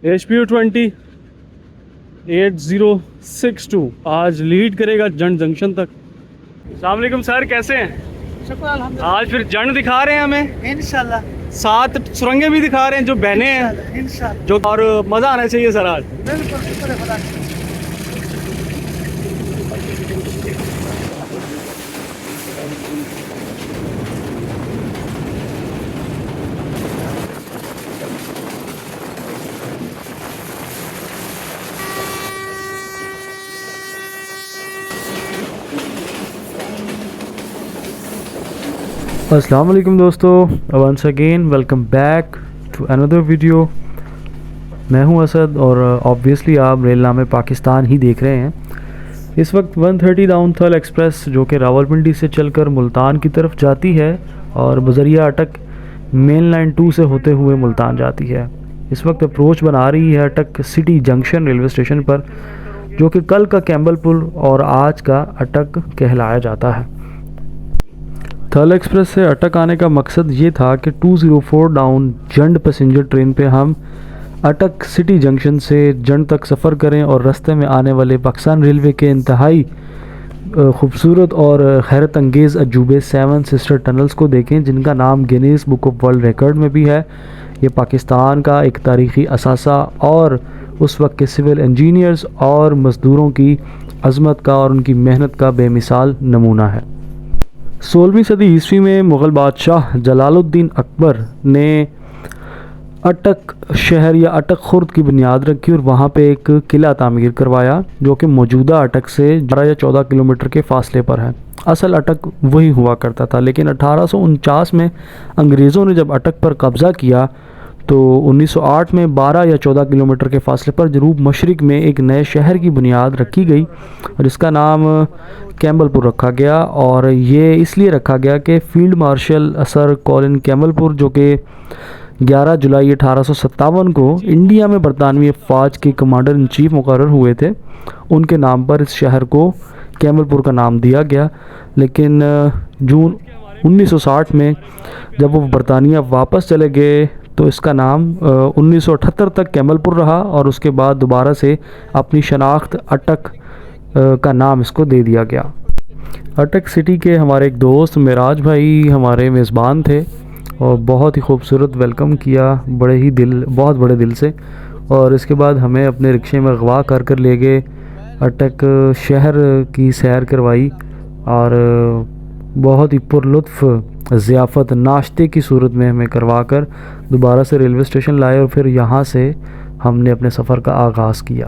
HPU208062 आज lead करेगा जंड junction तक। अस्सलाम वालेकुम सर, कैसे हैं? शुक्र अल्हम्दुलिल्लाह। आज फिर जंड दिखा रहे हैं हमें, इंशाल्लाह 7 सुरंगें भी दिखा रहे हैं जो बहने हैं, इंशाल्लाह जो और मज़ा आना चाहिए सर आज। बिल्कुल शुक्र है खुदा का। अस्सलाम वालेकुम दोस्तों, once again welcome back to another video. मैं हूं असद और ऑब्वियसली आप रेलनामे पाकिस्तान ही देख रहे हैं। इस वक्त 130 डाउनथल एक्सप्रेस जो कि रावलपिंडी से चलकर मुल्तान की तरफ जाती है और बजरिया अटक मेन लाइन 2 से होते हुए मुल्तान जाती है। इस वक्त अप्रोच बना रही है अटक सिटी जंक्शन रेलवे स्टेशन पर, जो कि कल का कैम्बल पुल और आज का अटक कहलाया जाता है। थल एक्सप्रेस से अटक आने का मकसद ये था कि 204 डाउन जंड पैसेंजर ट्रेन पे हम अटक सिटी जंक्शन से जंड तक सफ़र करें और रास्ते में आने वाले पाकिस्तान रेलवे के इंतहाई खूबसूरत और हैरत अंगेज़ अजूबे 7 सिस्टर टनल्स को देखें, जिनका नाम Guinness book of world record में भी है। ये पाकिस्तान का एक तारीख़ी असासा और उस वक्त के सिविल इंजीनियर्स और मज़दूरों की अज़मत का और उनकी मेहनत का बेमिसाल नमूना है। 16वीं सदी ईस्वी में मुग़ल बादशाह जलालुद्दीन अकबर ने अटक शहर या अटक खुर्द की बुनियाद रखी और वहाँ पे एक किला तामीर करवाया, जो कि मौजूदा अटक से 12 या 14 किलोमीटर के फासले पर है। असल अटक वही हुआ करता था, लेकिन 1849 में अंग्रेज़ों ने जब अटक पर कब्ज़ा किया तो 1908 में 12 या 14 किलोमीटर के फासले पर जनूब मशरिक़ में एक नए शहर की बुनियाद रखी गई और इसका नाम कैम्बलपुर रखा गया। और ये इसलिए रखा गया कि फ़ील्ड मार्शल सर कॉलिन कैम्बलपुर, जो कि 11 जुलाई 1857 को इंडिया में बरतानवी अफ़वाज के कमांडर इन चीफ मुकर्रर हुए थे, उनके नाम पर इस शहर को कैम्बलपुर का नाम दिया गया। लेकिन जून 1960 में जब वो बरतानिया वापस चले गए तो इसका नाम 1978 तक कैम्बलपुर रहा और उसके बाद दोबारा से अपनी शनाख्त अटक का नाम इसको दे दिया गया। अटक सिटी के हमारे एक दोस्त मिराज भाई हमारे मेज़बान थे और बहुत ही खूबसूरत वेलकम किया, बहुत बड़े दिल से। और इसके बाद हमें अपने रिक्शे में अगवा कर ले गए, अटक शहर की सैर करवाई और बहुत ही पुरलुत्फ़ ज़ियाफ़त नाश्ते की सूरत में हमें करवा कर दोबारा से रेलवे स्टेशन लाए और फिर यहाँ से हमने अपने सफ़र का आगाज़ किया।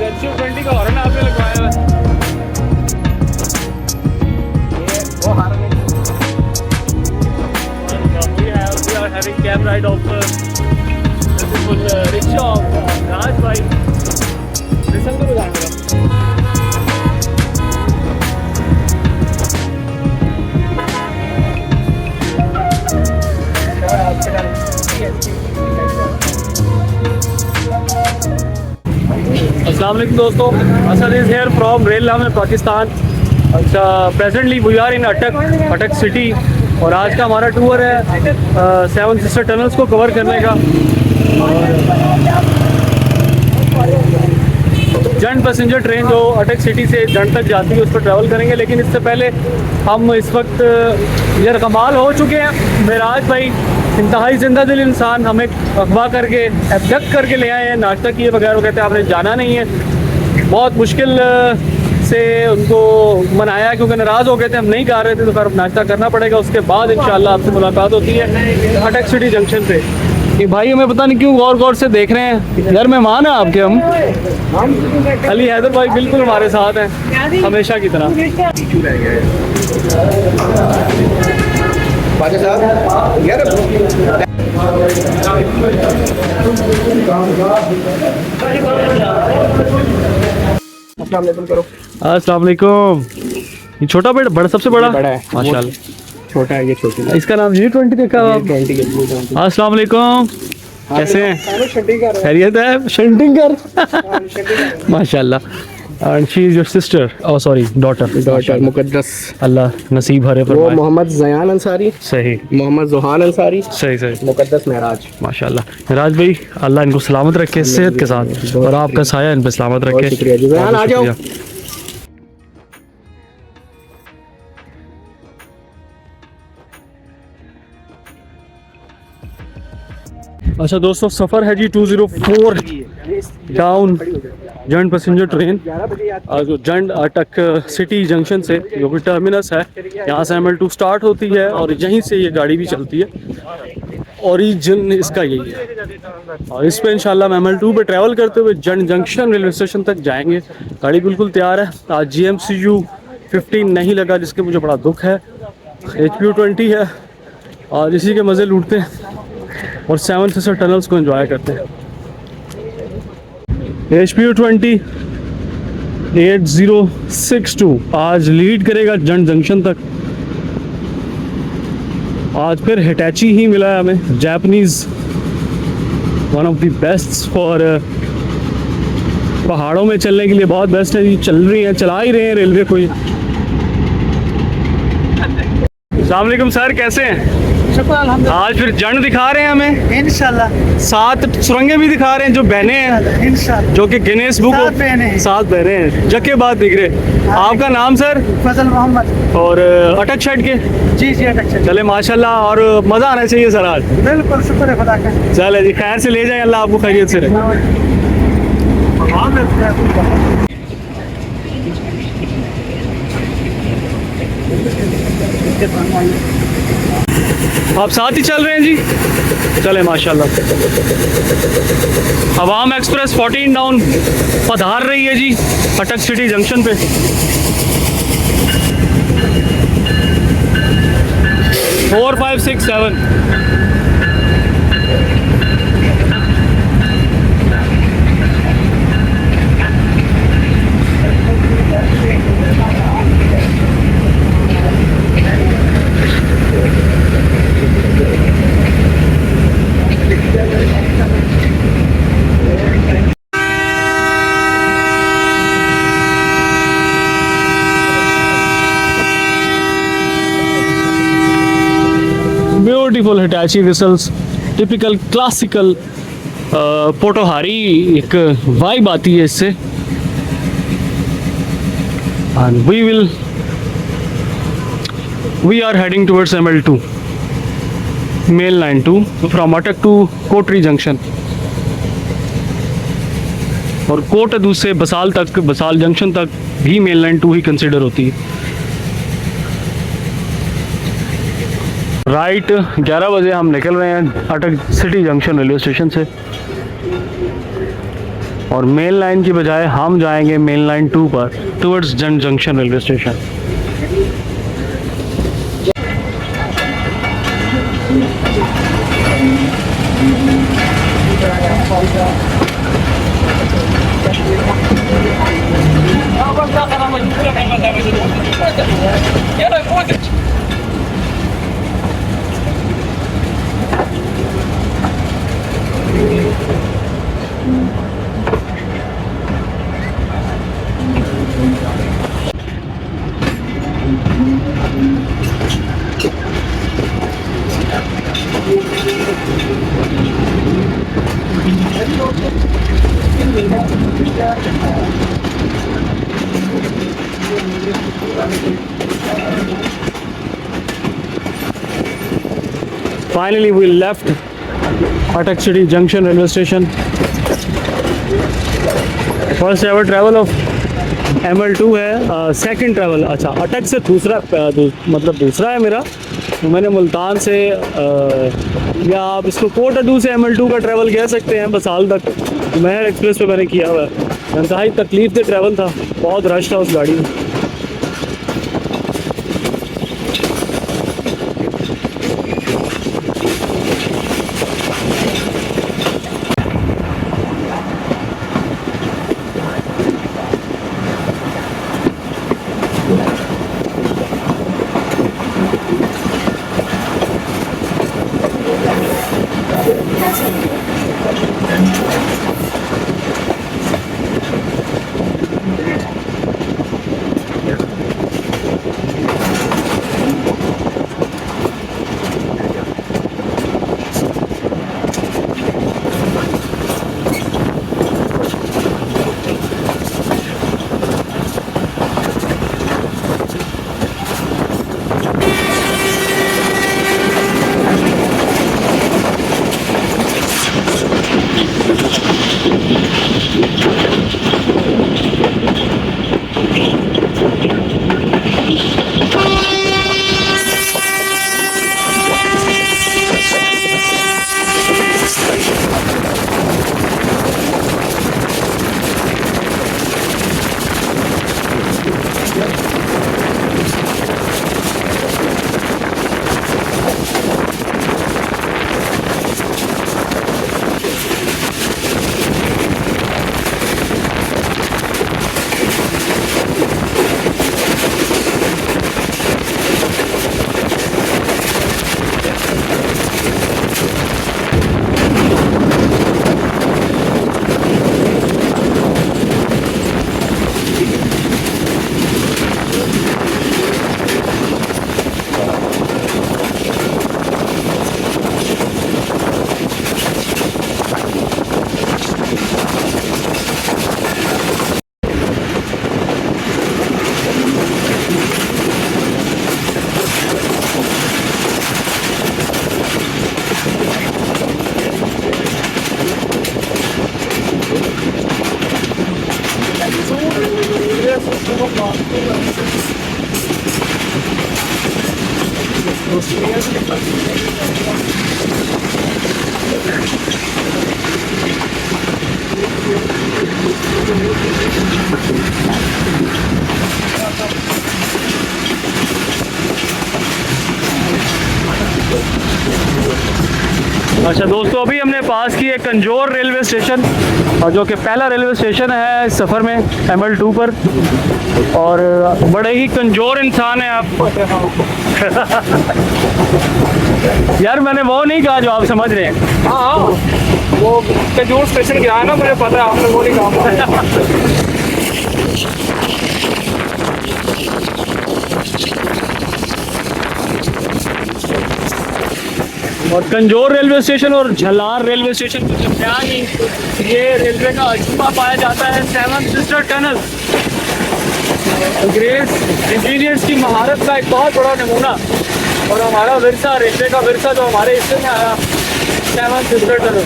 ZCU20 का हॉर्न आपने लगवाया है। We are having cab ride of beautiful rickshaw of Raj bhai. Listen to the अस्सलाम वालेकुम दोस्तों, असद इज़ हेयर फ्रॉम रेलनामे पाकिस्तान। अच्छा, प्रेजेंटली वी आर इन अटक सिटी और आज का हमारा टूर है 7 सिस्टर टनल्स को कवर करने का। जंड पैसेंजर ट्रेन जो अटक सिटी से जंड तक जाती है उस पर ट्रैवल करेंगे, लेकिन इससे पहले हम इस वक्त ये कमाल हो चुके हैं। मेराज भाई इंतहाई जिंदा दिल इंसान हमें अगवा करके एब्डक्ट करके ले आए हैं, नाश्ता किए बगैर। वो कहते हैं आपने जाना नहीं है। बहुत मुश्किल से उनको मनाया क्योंकि नाराज़ हो गए थे, हम नहीं जा रहे थे, तो फिर नाश्ता करना पड़ेगा। उसके बाद इंशाल्लाह आपसे मुलाकात होती है अटक सिटी जंक्शन पे। कि भाई हमें पता नहीं क्यों गौर से देख रहे हैं, घर मेहमान हैं आपके हम। अली हैदर भाई बिल्कुल हमारे साथ हैं हमेशा की तरह। अस्सलाम वालेकुम। ये छोटा बड़ा सबसे बड़ा है माशाल्लाह। छोटा है, ये छोटी है। इसका नाम G20 देखा हुआ आप? 20 के लिए। अस्सलाम वालेकुम, कैसे हैं? खैरियत है? शंटिंगर माशाल्लाह। And she is your sister, oh sorry daughter. Daughter Muqaddas, Allah नसीब भरे वो फरमाए। मोहम्मद ज़यान अंसारी, सही मोहम्मद जोहान अंसारी, सही सही मुकद्दस महराज। माशाल्लाह। राज भाई अल्लाह इनको सलामत रखे सेहत के साथ, और आपका साया इन पे सलामत बहुत रखे। शुक्रिया जी। ज़यान आ जाओ। शुक्रिया। अच्छा दोस्तों, सफ़र है जी 204 डाउन जंड पैसेंजर ट्रेन जंड अटक सिटी जंक्शन से, जो कि टर्मिनस है। यहाँ से ML2 स्टार्ट होती है और यहीं से ये गाड़ी भी चलती है। ओरिजिन इसका यही है, और इस पे इंशाल्लाह हम ML2 पे ट्रैवल करते हुए जंड जंक्शन रेलवे स्टेशन तक जाएंगे। गाड़ी बिल्कुल तैयार है। आज GMCU 15 नहीं लगा, जिसके मुझे बड़ा दुख है। HPU 20 है, और इसी के मज़े लूटते हैं और 7 सिस्टर टनल्स को एंजॉय करते हैं। HPU 20 8062 आज लीड करेगा जंड जंक्शन तक। आज फिर हिटैची ही मिला है हमें, Japanese, one of the best for पहाड़ों में चलने के लिए बहुत बेस्ट है। ये चल रही हैं, चला ही रहे हैं रेलवे को। अस्सलाम वालेकुम सर, कैसे हैं? शुक्र अल्हम्दुलिल्लाह। आज फिर जंड दिखा रहे हैं हमें, इंशाल्लाह 7 सुरंगें भी दिखा रहे हैं जो बहने हैं, इंशाल्लाह। जो कि गिनेस बुक 7 बहनें हैं। 7 बहने हैं, जके बाद दिख रहे। आपका नाम सर? फजल मोहम्मद। और अटक शर्ट के? जी जी अटक चलिए। चले माशाल्लाह, और मज़ा आना चाहिए सर आज। बिल्कुल शुक्र है खुदा का। चले जी, खैर से ले जाए, अल्लाह आपको खैरियत से रहे। आप साथ ही चल रहे हैं जी? चले माशाल्लाह। अवाम एक्सप्रेस 14 डाउन पधार रही है जी अटक सिटी जंक्शन पे। Four 5 6 7 beautiful Hitachi whistles, typical classical Potohari एक वाइब आती है इससे। And we are heading towards ML2 mail line 2 from Attock to Kotri junction, और कोटअदू से बसाल तक, बसाल जंक्शन तक भी मेल लाइन 2 ही कंसिडर होती है। राइट 11 बजे हम निकल रहे हैं अटक सिटी जंक्शन रेलवे स्टेशन से, और मेन लाइन की बजाय हम जाएंगे मेन लाइन 2 पर towards जंड junction railway station. Finally, we left Atak City Junction railway station. First ever travel of ML2 है, सेकंड ट्रैवल, अच्छा अटक से दूसरा मतलब दूसरा है मेरा। तो मैंने मुल्तान से या आप इसको कोटअदू से ML2 का ट्रैवल कह सकते हैं बसाल तक, महर एक्सप्रेस पे मैंने किया हुआ है। इंतहाई तकलीफ से ट्रैवल था, बहुत रश था उस गाड़ी में। अच्छा दोस्तों, अभी हमने पास की है कंजोर रेलवे स्टेशन, और जो कि पहला रेलवे स्टेशन है इस सफ़र में ML2 पर, और बड़े ही कंजोर इंसान हैं आप। यार मैंने वो नहीं कहा जो आप समझ रहे हैं। हाँ वो कंजूर स्टेशन गया है ना, मुझे पता है आपने वो नहीं कहा। और कंजोर रेलवे स्टेशन और झलार रेलवे स्टेशन के दरमियान ही ये रेलवे का अजूबा पाया जाता है, सेवन सिस्टर टनल। अंग्रेज इंजीनियर्स की महारत का एक बहुत बड़ा नमूना, और हमारा विरसा, रेलवे का विरसा जो हमारे हिस्से में आया, सेवन सिस्टर टनल।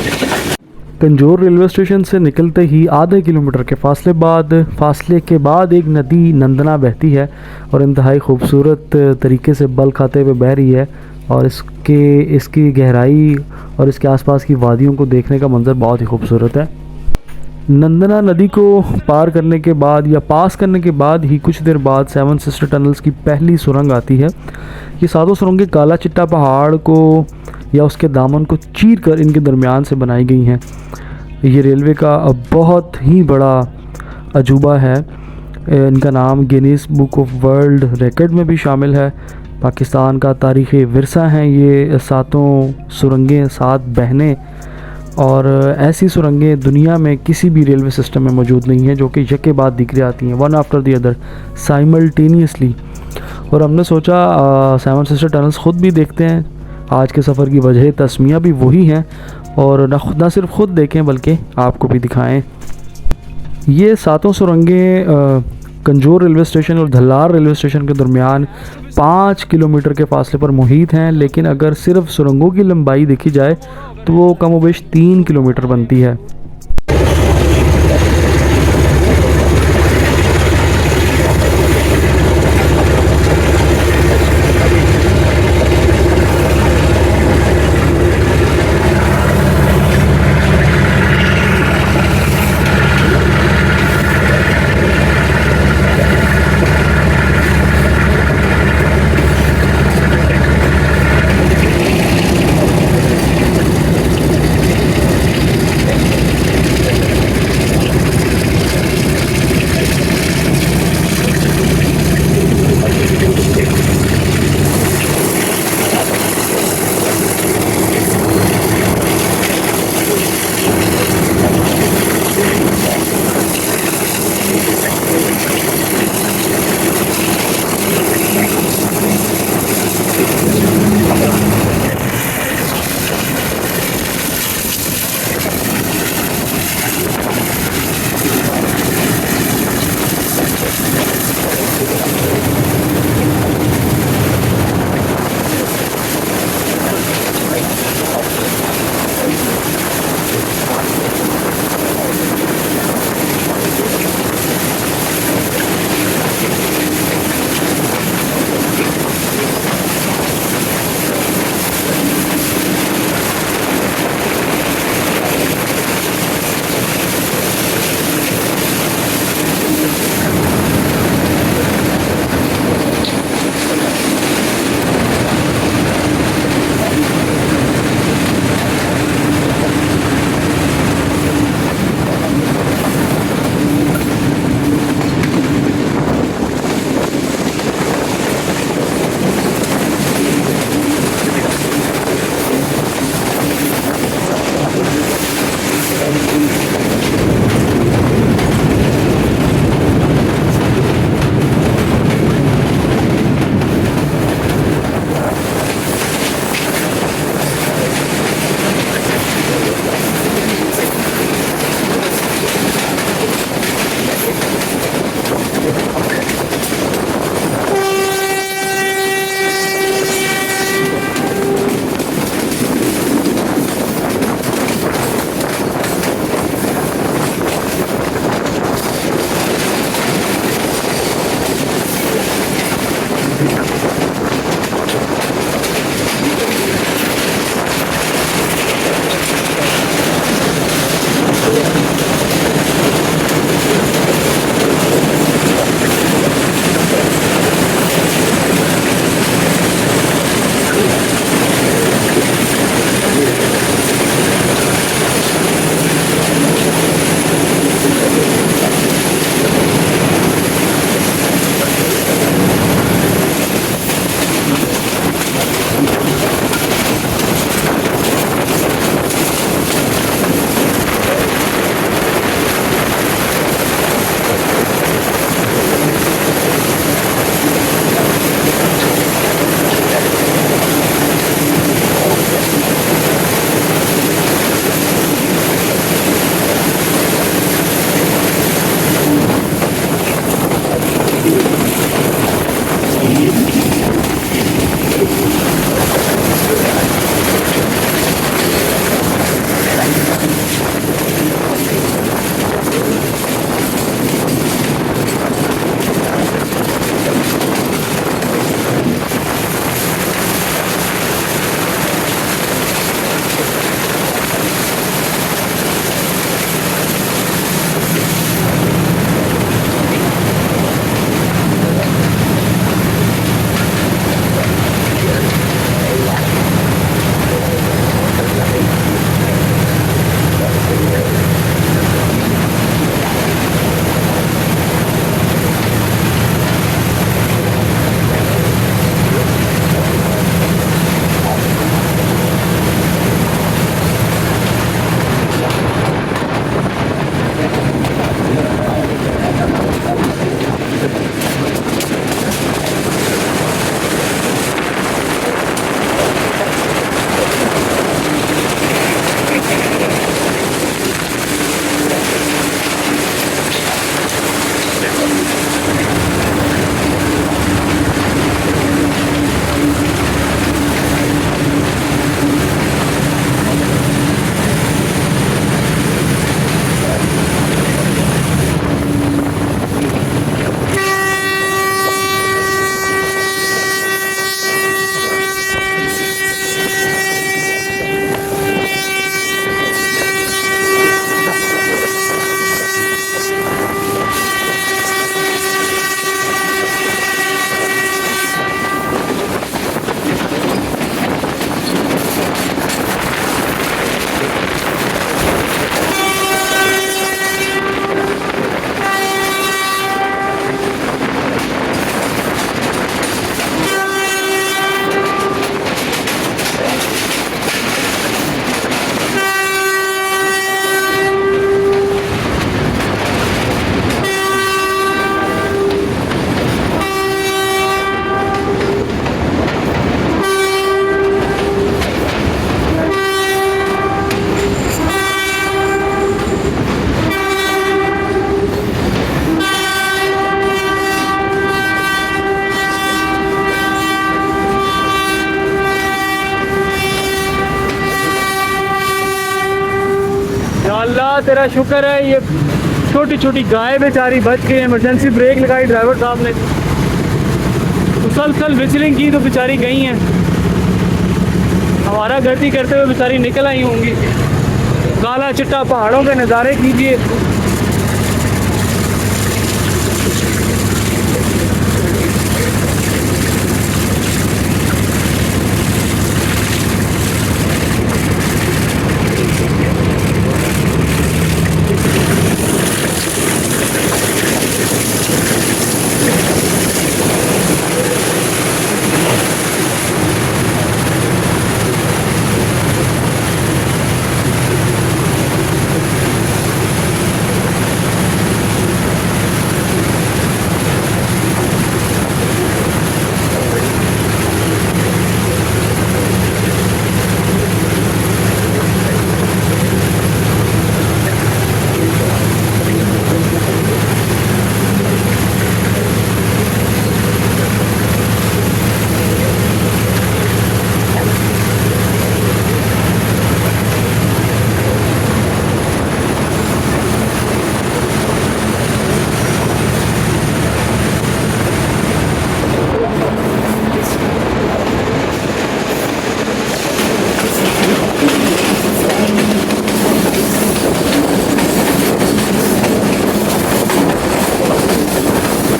कंजोर रेलवे स्टेशन से निकलते ही आधे किलोमीटर के फासले के बाद एक नदी नंदना बहती है, और इंतहाई खूबसूरत तरीके से बल खाते हुए बह रही है, और इसकी गहराई और इसके आसपास की वादियों को देखने का मंजर बहुत ही खूबसूरत है। नंदना नदी को पार करने के बाद या पास करने के बाद ही कुछ देर बाद सेवन सिस्टर टनल्स की पहली सुरंग आती है। ये सातों सुरंगें काला चिट्टा पहाड़ को या उसके दामन को चीर कर इनके दरमियान से बनाई गई हैं। ये रेलवे का बहुत ही बड़ा अजूबा है। इनका नाम Guinness book of world record में भी शामिल है। पाकिस्तान का तारीख़ी विरसा हैं ये सातों सुरंगें, सात बहनें, और ऐसी सुरंगें दुनिया में किसी भी रेलवे सिस्टम में मौजूद नहीं है जो कि यके बाद दिखरी आती हैं, one after the other, simultaneously. और हमने सोचा सेवन सिस्टर टनल्स ख़ुद भी देखते हैं। आज के सफ़र की वजह तस्मिया भी वही हैं, और न सिर्फ ख़ुद देखें बल्कि आपको भी दिखाएं। ये सातों सुरंगें कंजोर रेलवे स्टेशन और धलार रेलवे स्टेशन के दरमियान 5 किलोमीटर के फासले पर मुहित हैं, लेकिन अगर सिर्फ सुरंगों की लंबाई देखी जाए तो वो कमोबेश 3 किलोमीटर बनती है। तेरा शुक्र है ये छोटी छोटी गाय बेचारी बच गई। इमरजेंसी ब्रेक लगाई ड्राइवर साहब ने, मुसलसल विचलिंग की तो बेचारी गई हैं। हमारा गलती करते हुए बेचारी निकल आई होंगी। काला चिट्टा पहाड़ों के नज़ारे कीजिए।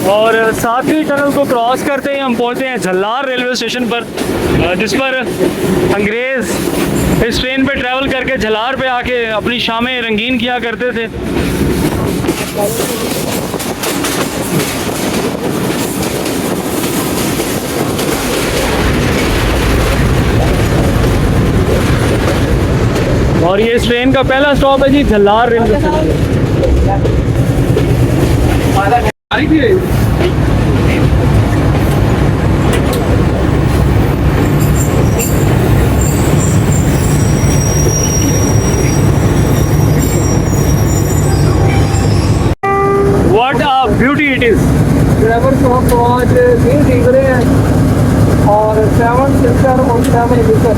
और सातवीं टनल को क्रॉस करते ही हम पहुंचते हैं झल्लार रेलवे स्टेशन पर, जिस पर अंग्रेज़ इस ट्रेन पे ट्रैवल करके झल्लार पे आके अपनी शामें रंगीन किया करते थे। और ये इस ट्रेन का पहला स्टॉप है जी Jhallar railway station. What a beauty it is! Driver को हम आज 3 सीख रहे हैं और 7 सिस्टर और 7 विकर।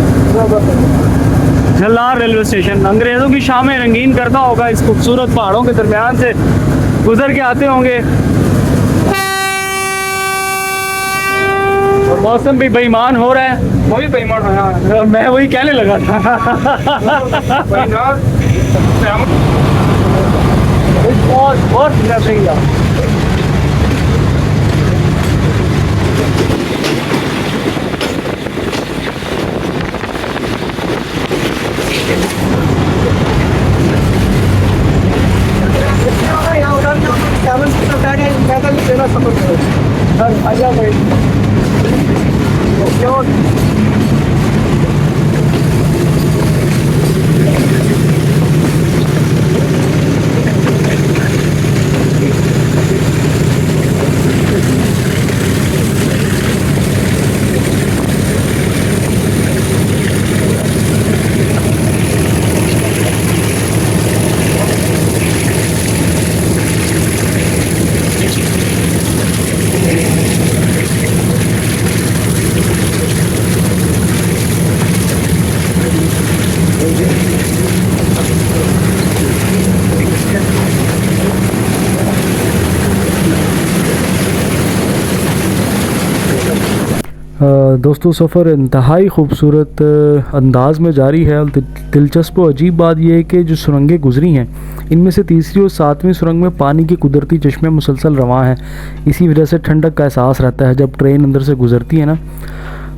झल्लार रेलवे स्टेशन अंग्रेज़ों की शामें रंगीन करता होगा। इस खूबसूरत पहाड़ों के दरमियान से गुजर के आते होंगे। और मौसम भी बेईमान हो रहा है। वही बेईमान है, मैं वही कहने लगा था। बहुत नथिंग। दोस्तों सफ़र इंतहाई ख़ूबसूरत अंदाज़ में जारी है। और दिलचस्प और अजीब बात यह है कि जो सुरंगें गुजरी हैं इनमें से तीसरी और 7वीं सुरंग में पानी के कुदरती चश्मे मुसलसल रवां हैं। इसी वजह से ठंडक का एहसास रहता है जब ट्रेन अंदर से गुजरती है ना।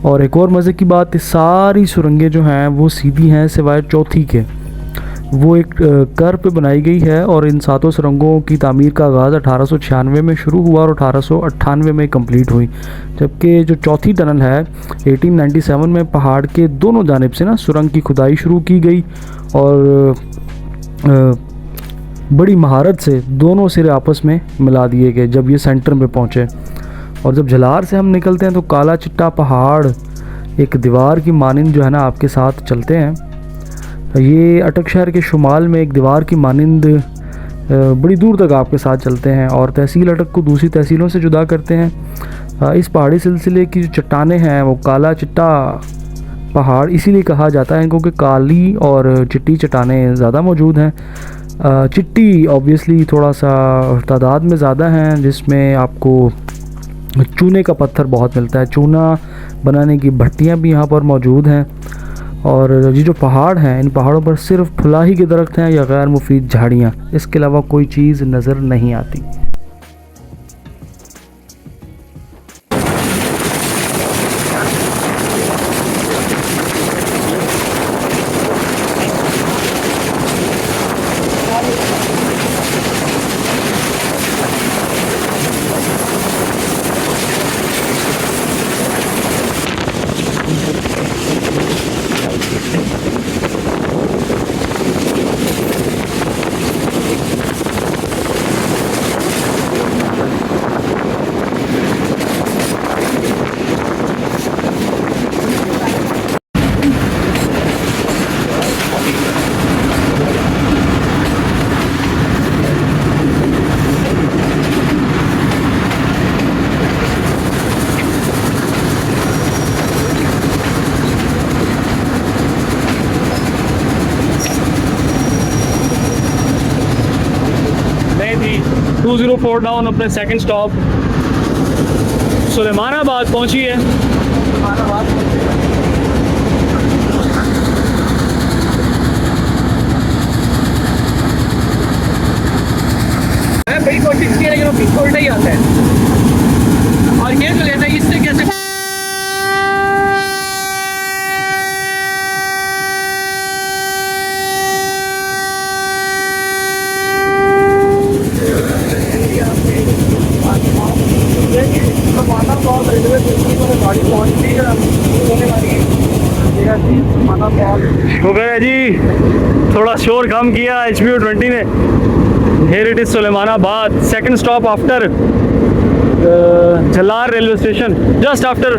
और एक और मज़े की बात, सारी सुरंगें जो हैं वो सीधी हैं सिवाय चौथी के। वो एक कर पे बनाई गई है और इन 7 सुरंगों की तामीर का आगाज़ 1896 में शुरू हुआ और 1898 में कंप्लीट हुई। जबकि जो चौथी टनल है 1897 में पहाड़ के दोनों जानिब से ना सुरंग की खुदाई शुरू की गई और बड़ी महारत से दोनों सिरे आपस में मिला दिए गए जब ये सेंटर में पहुँचे। और जब झलार से हम निकलते हैं तो काला चिट्टा पहाड़ एक दीवार की मानिंद जो है ना आपके साथ चलते हैं। ये अटक शहर के शुमाल में एक दीवार की मानिंद बड़ी दूर तक आपके साथ चलते हैं और तहसील अटक को दूसरी तहसीलों से जुदा करते हैं। इस पहाड़ी सिलसिले की जो चट्टानें हैं वो काला चिट्टा पहाड़ इसीलिए कहा जाता है क्योंकि काली और चिट्टी चट्टानें ज़्यादा मौजूद हैं। चिट्टी ऑब्वियसली थोड़ा सा तादाद में ज़्यादा हैं, जिसमें आपको चूने का पत्थर बहुत मिलता है। चूना बनाने की भट्टियाँ भी यहाँ पर मौजूद हैं। और ये जो पहाड़ हैं, इन पहाड़ों पर सिर्फ फुलाही के दरख्त हैं या गैर मुफीद झाड़ियाँ, इसके अलावा कोई चीज़ नज़र नहीं आती। नहीं थी 204 डाउन अपने सेकंड स्टॉप सुलेमानाबाद पहुंची है। मैं बड़ी कोशिश की लेकिन वो पीछे उल्टा ही आता है और ये तो लेता है इससे कैसे गाड़ी पहुंचती है शुक्र है जी, थोड़ा शोर कम किया HBU20 ने। Here it is Sulemanabad, second stop after Jhallar railway station, just after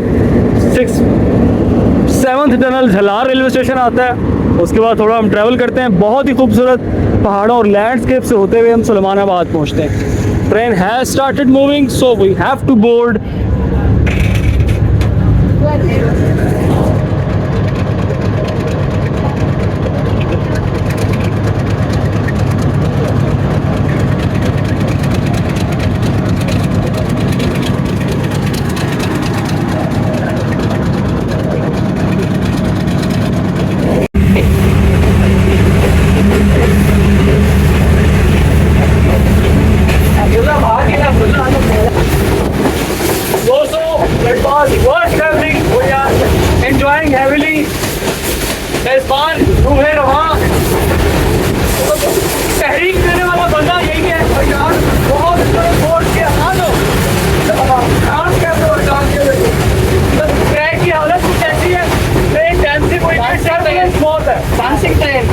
7th tunnel Jhallar railway station आता है। उसके बाद थोड़ा हम ट्रैवल करते हैं, बहुत ही खूबसूरत पहाड़ों और लैंडस्केप से होते हुए हम सुलेमानाबाद पहुंचते हैं। Train has started moving, so we have to board. इस बार रूहे रवा तहरीक देने वाला बंदा यही है और यार बहुत वोट के ट्रैक की हालत कुछ ऐसी है, ट्रेन टाइम से कोई बहुत है मानसिक train.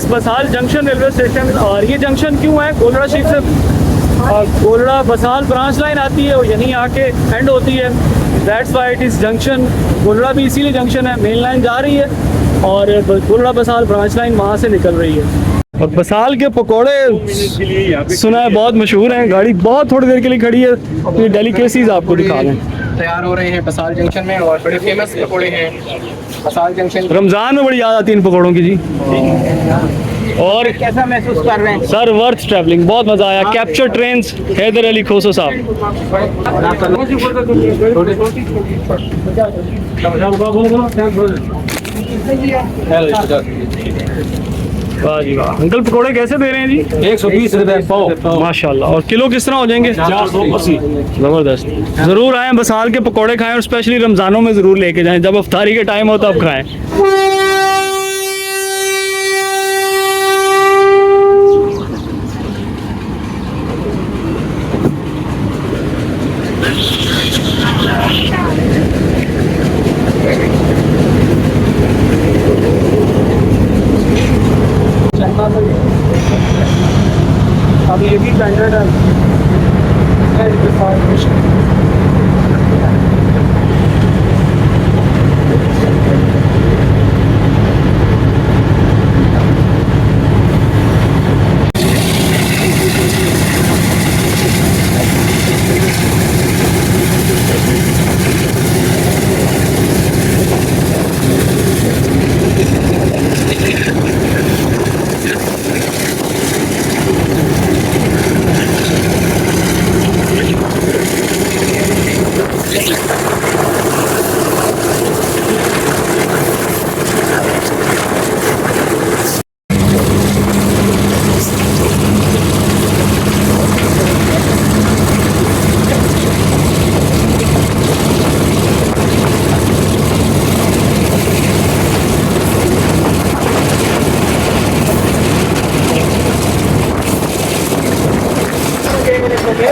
Basal junction railway station. और ये जंक्शन क्यों है, गोलड़ा शरीफ से गोलड़ा बसाल ब्रांच लाइन आती है और यहीं आके एंड होती है, that's why it is junction. Golra भी इसीलिए जंक्शन है, मेन लाइन जा रही है और गोलड़ा बसाल ब्रांच लाइन वहाँ से निकल रही है। और बसाल के पकोड़े सुना है बहुत मशहूर हैं। गाड़ी बहुत थोड़ी देर के लिए खड़ी है, तो ये डेलीकेसीज आपको दिखा दें। तैयार हो रहे हैं बसाल जंक्शन में और बड़े फेमस पकौड़े हैं बसाल जंक्शन। रमज़ान में बड़ी याद आती है इन पकौड़ों की जी। और कैसा महसूस कर रहे हैं? सर वर्थ ट्रैवलिंग, बहुत मज़ा आया। कैप्चर ट्रेन्स हैदर अली खोसो साहब। वाह जी वाह। अंकल पकोड़े कैसे दे रहे हैं जी? 120 रुपए पाव। माशाल्लाह। और किलो किस तरह हो जाएंगे? 480। ज़बरदस्त। ज़रूर आएँ, बसाल के पकोड़े खाएं और स्पेशली रमज़ानों में ज़रूर लेके जाएं। जब अफ्तारी के टाइम हो तब खाएं। अब ये भी स्टैंडर्ड है।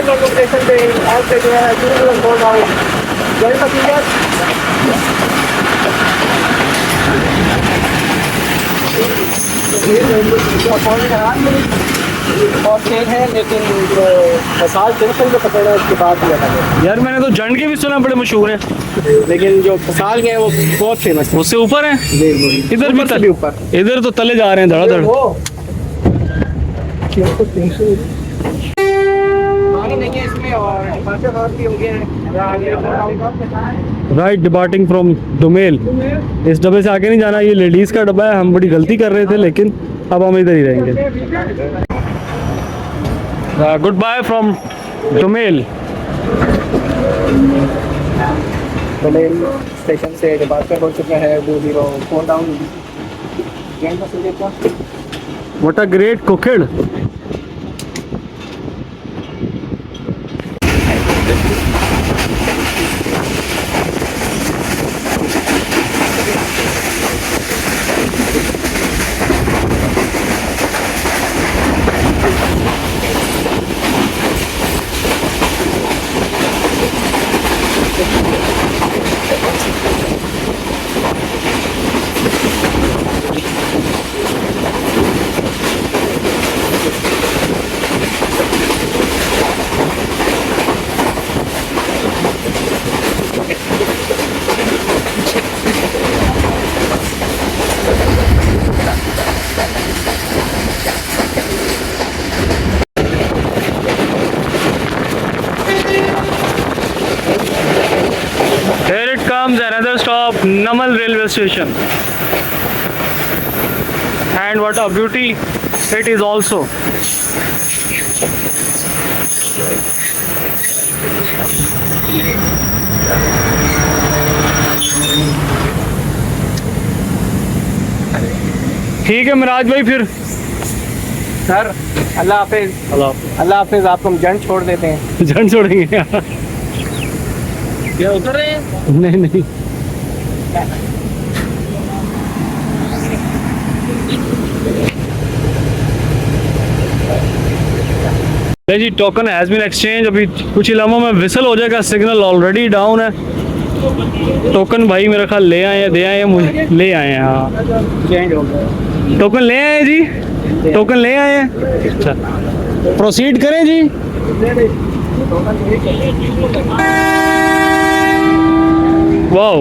लोकेशन पे आज से जो है जय और खेल है, लेकिन जो मसाज जंक्शन जो पकड़ा है उसके बाद दिया था यार मैंने तो जंड के भी सुना बड़े मशहूर हैं, लेकिन जो मसाल के हैं वो बहुत फेमस है। उससे ऊपर है। इधर ऊपर से भी ऊपर। इधर तो तले जा रहे हैं धड़ाधड़। पानी नहीं है इसमें और डिपार्चर और भी हो गए हैं। Right, departing from Domel. इस डब्बे से आगे नहीं जाना, ये लेडीज़ का डब्बा है। हम बड़ी गलती कर रहे थे, लेकिन अब हम इधर ही रहेंगे। Good bye from Domel. Domel station से डिपार्चर हो चुका है। 204 डाउन ट्रेन का सुविधा। व्हाट अ ग्रेट कुकिड। Here it comes, another stop, Namal railway station. And what a beauty it is also. ठीक है मिराज भाई, फिर सर अल्लाह हाफिज। अल्लाह हाफिज। आपको हम जंड छोड़ देते हैं। जन छोड़ेंगे क्या उतर रहे हैं? नहीं नहीं, जी टोकन हैज़ बीन एक्सचेंज। अभी कुछ इलाकों में विसल हो जाएगा, सिग्नल ऑलरेडी डाउन है। टोकन भाई मेरा ख्याल ले आए हैं, दे आए हैं, मुझे ले आए हैं। हाँ चेंज हो गया। टोकन ले आए हैं जी, टोकन ले आए हैं। अच्छा प्रोसीड करें जी। वाओ,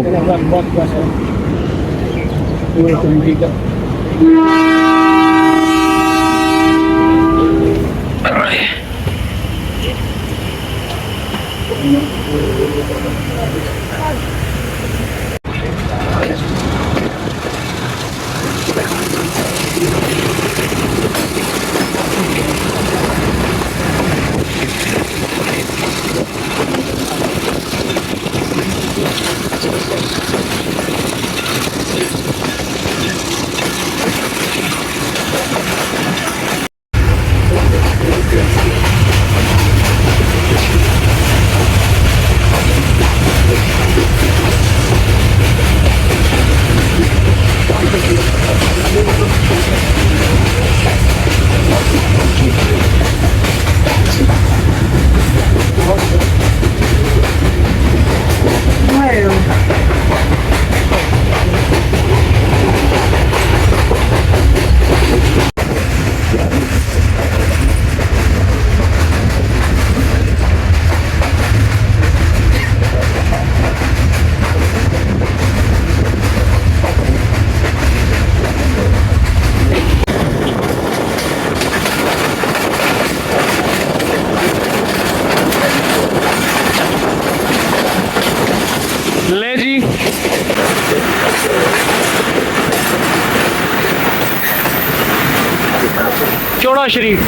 चौड़ा शरीफ,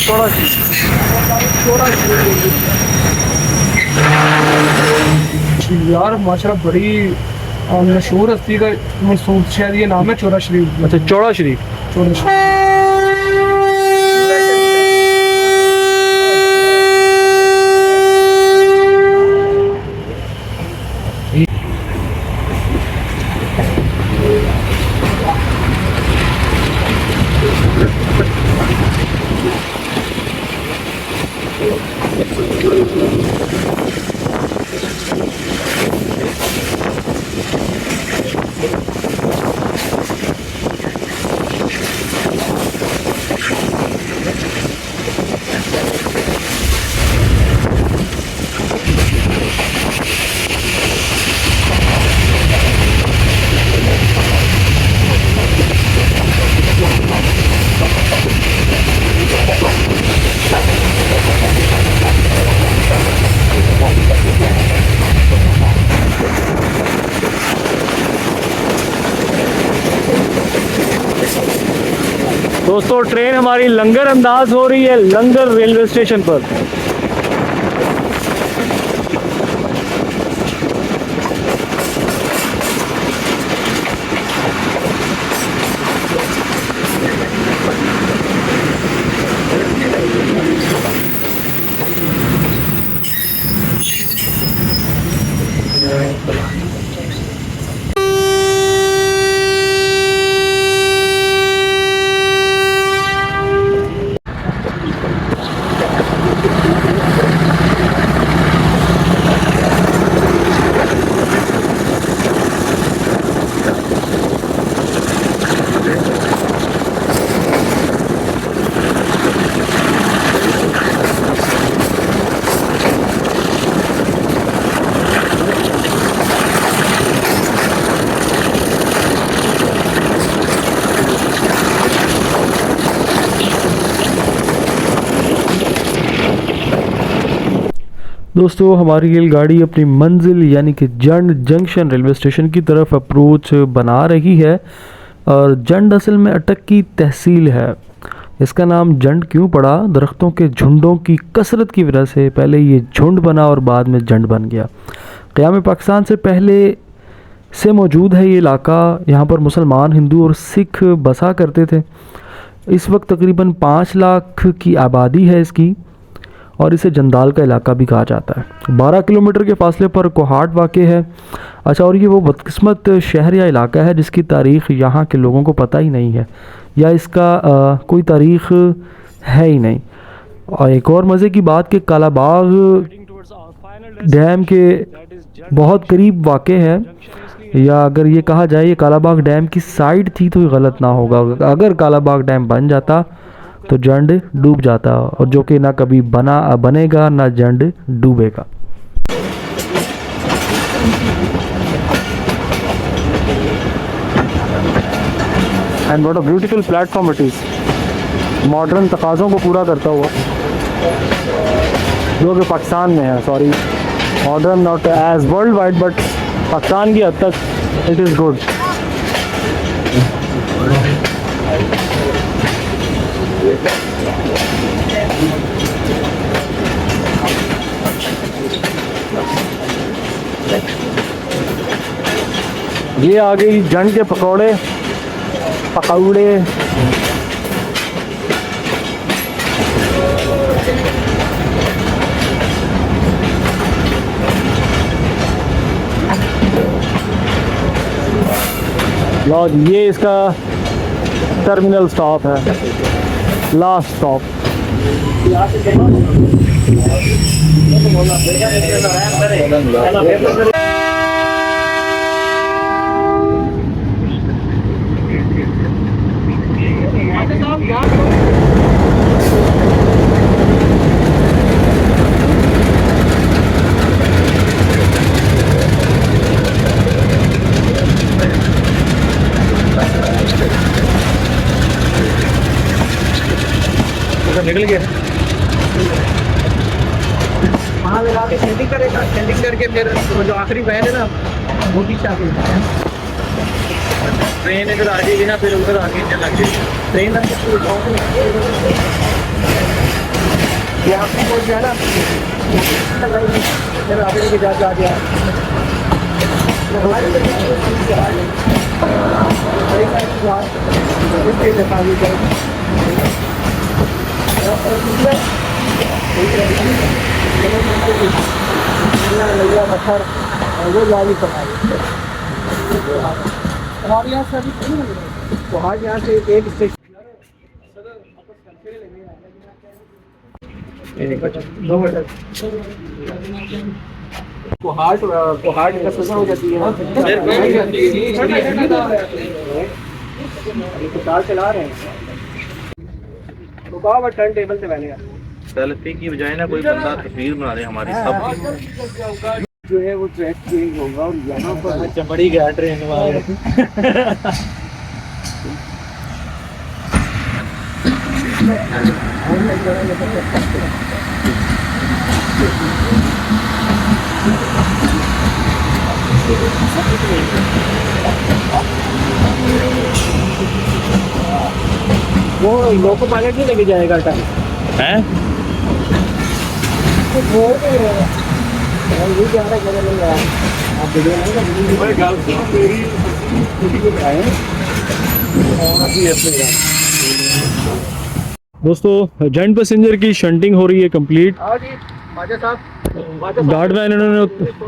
चौड़ा यार माशाल्लाह बड़ी मशहूर हस्ती का मशहूर शायद ये नाम है चौरा शरीफ। अच्छा चौड़ा शरीफ। चौरा शरीफ। दोस्तों ट्रेन हमारी लंगर अंदाज हो रही है लंगर रेलवे स्टेशन पर। दोस्तों हमारी रेलगाड़ी अपनी मंजिल यानी कि जंड जंक्शन रेलवे स्टेशन की तरफ अप्रोच बना रही है। और जंड असल में अटक की तहसील है। इसका नाम जंड क्यों पड़ा? दरख्तों के झुंडों की कसरत की वजह से पहले ये झुंड बना और बाद में जंड बन गया। क़याम पाकिस्तान से पहले से मौजूद है ये इलाका। यहाँ पर मुसलमान, हिंदू और सिख बसा करते थे। इस वक्त तकरीबन 5 लाख की आबादी है इसकी और इसे जंदाल का इलाका भी कहा जाता है। 12 किलोमीटर के फासले पर कोहाट वाक़े है। अच्छा, और ये वो बदकिस्मत शहर या इलाका है जिसकी तारीख़ यहाँ के लोगों को पता ही नहीं है या इसका कोई तारीख़ है ही नहीं। और एक और मज़े की बात कि कालाबाग डैम के बहुत करीब वाक़े है, या अगर ये कहा जाए ये कालाबाग डैम की साइड थी तो गलत ना होगा। अगर कालाबाग डैम बन जाता तो जंड डूब जाता, और जो कि ना कभी बनेगा ना जंड डूबेगा। And what a beautiful platform it is, modern तकाज़ों को पूरा करता हुआ, जो कि पाकिस्तान में है। Sorry, modern not as world wide but Pakistan की हद तक इट इज़ गुड। ये आ गई जंड के पकौड़े। लो ये इसका टर्मिनल स्टॉप है, लास्ट स्टॉप। निकल गया। वहाँ लगा के सेटिंग करेगा, सेटिंग करके फिर वो जो आखिरी वैन है ना वो भी चाहते हैं। ट्रेन इधर आ जाएगी ना, फिर उधर आगे चल लग जाएगी ट्रेन। यहाँ पे पहुँच गया ना, फिर आगे के जाके आ गया। पत्थर वो गाड़ी हमारे यहाँ से अभी वहाँ यहाँ से एक स्टेशन कोहाट का सजा हो जाती है। कार चला रहे हैं रुकावट टर्न टेबल से पहले सेल्फी की बजाय ना कोई बंदा तस्वीर बना रहे हमारी सब जो है वो ट्रैक चेंज होगा और यहाँ पर चमड़ी गया ट्रेन वाले। वो लोको पायलट नहीं लेके जाएगा टाइम हैं। ये क्या है आप दोस्तों जॉइंट पैसेंजर की शंटिंग हो रही है कंप्लीट। गार्ड वैन इन्होंने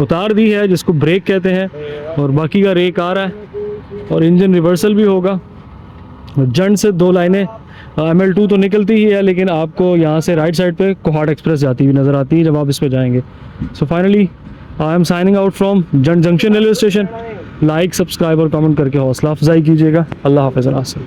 उतार दी है जिसको ब्रेक कहते हैं, और बाकी का रेक आ रहा है और इंजन रिवर्सल भी होगा। जंड से 2 लाइनें ML2 तो निकलती ही है, लेकिन आपको यहाँ से राइट साइड पे कोहाट एक्सप्रेस जाती हुई नज़र आती है जब आप इस पे जाएंगे। So finally I am signing out from जंड junction railway station. Like, subscribe और कमेंट करके हौसला अफजाई कीजिएगा। अल्लाह हाफ़िज़। नासिर।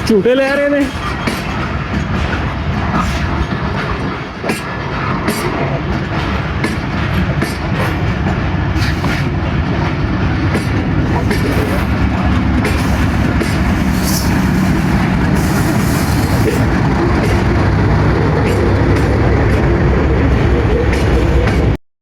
झूठे ले रहे ने।